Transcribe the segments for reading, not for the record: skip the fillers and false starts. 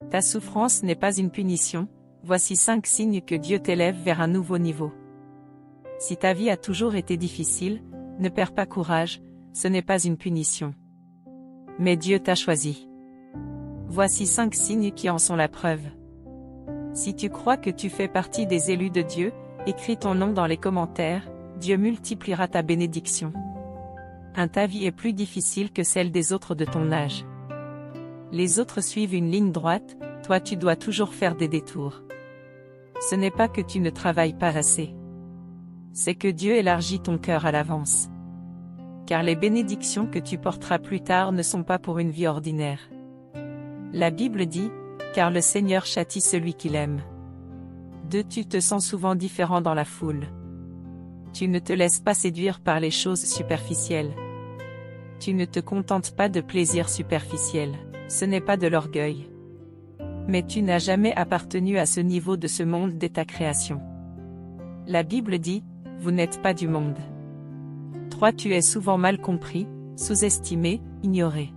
Ta souffrance n'est pas une punition, voici 5 signes que Dieu t'élève vers un nouveau niveau. Si ta vie a toujours été difficile, ne perds pas courage, ce n'est pas une punition. Mais Dieu t'a choisi. Voici 5 signes qui en sont la preuve. Si tu crois que tu fais partie des élus de Dieu, écris ton nom dans les commentaires, Dieu multipliera ta bénédiction. Ta vie est plus difficile que celle des autres de ton âge. Les autres suivent une ligne droite, toi tu dois toujours faire des détours. Ce n'est pas que tu ne travailles pas assez. C'est que Dieu élargit ton cœur à l'avance. Car les bénédictions que tu porteras plus tard ne sont pas pour une vie ordinaire. La Bible dit, car le Seigneur châtie celui qu'il aime. Tu te sens souvent différent dans la foule. Tu ne te laisses pas séduire par les choses superficielles. Tu ne te contentes pas de plaisirs superficiels, ce n'est pas de l'orgueil. Mais tu n'as jamais appartenu à ce niveau de ce monde dès ta création. La Bible dit, vous n'êtes pas du monde. Tu es souvent mal compris, sous-estimé, ignoré.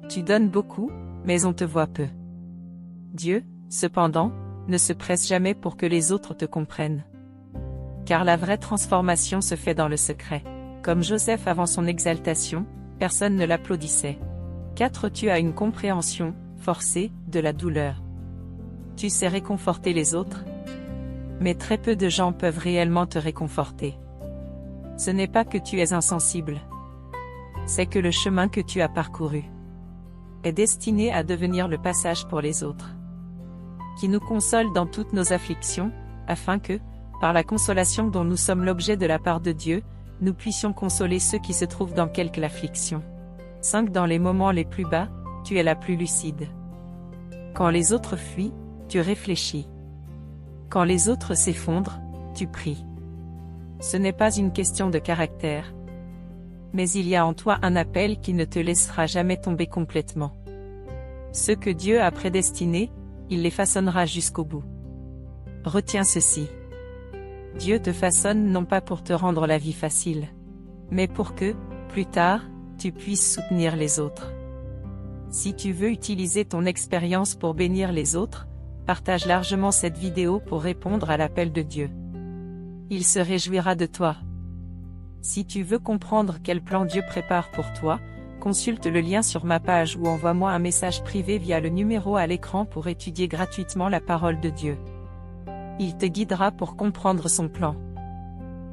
Tu donnes beaucoup, mais on te voit peu. Dieu, cependant, ne se presse jamais pour que les autres te comprennent. Car la vraie transformation se fait dans le secret. Comme Joseph avant son exaltation, personne ne l'applaudissait. Tu as une compréhension, forcée, de la douleur. Tu sais réconforter les autres. Mais très peu de gens peuvent réellement te réconforter. Ce n'est pas que tu es insensible. C'est que le chemin que tu as parcouru est destiné à devenir le passage pour les autres. Qui nous console dans toutes nos afflictions, afin que, par la consolation dont nous sommes l'objet de la part de Dieu, nous puissions consoler ceux qui se trouvent dans quelque affliction. Dans les moments les plus bas, tu es la plus lucide. Quand les autres fuient, tu réfléchis. Quand les autres s'effondrent, tu pries. Ce n'est pas une question de caractère. Mais il y a en toi un appel qui ne te laissera jamais tomber complètement. Ceux que Dieu a prédestinés, il les façonnera jusqu'au bout. Retiens ceci. Dieu te façonne non pas pour te rendre la vie facile, mais pour que, plus tard, tu puisses soutenir les autres. Si tu veux utiliser ton expérience pour bénir les autres, partage largement cette vidéo pour répondre à l'appel de Dieu. Il se réjouira de toi. Si tu veux comprendre quel plan Dieu prépare pour toi, consulte le lien sur ma page ou envoie-moi un message privé via le numéro à l'écran pour étudier gratuitement la parole de Dieu. Il te guidera pour comprendre son plan.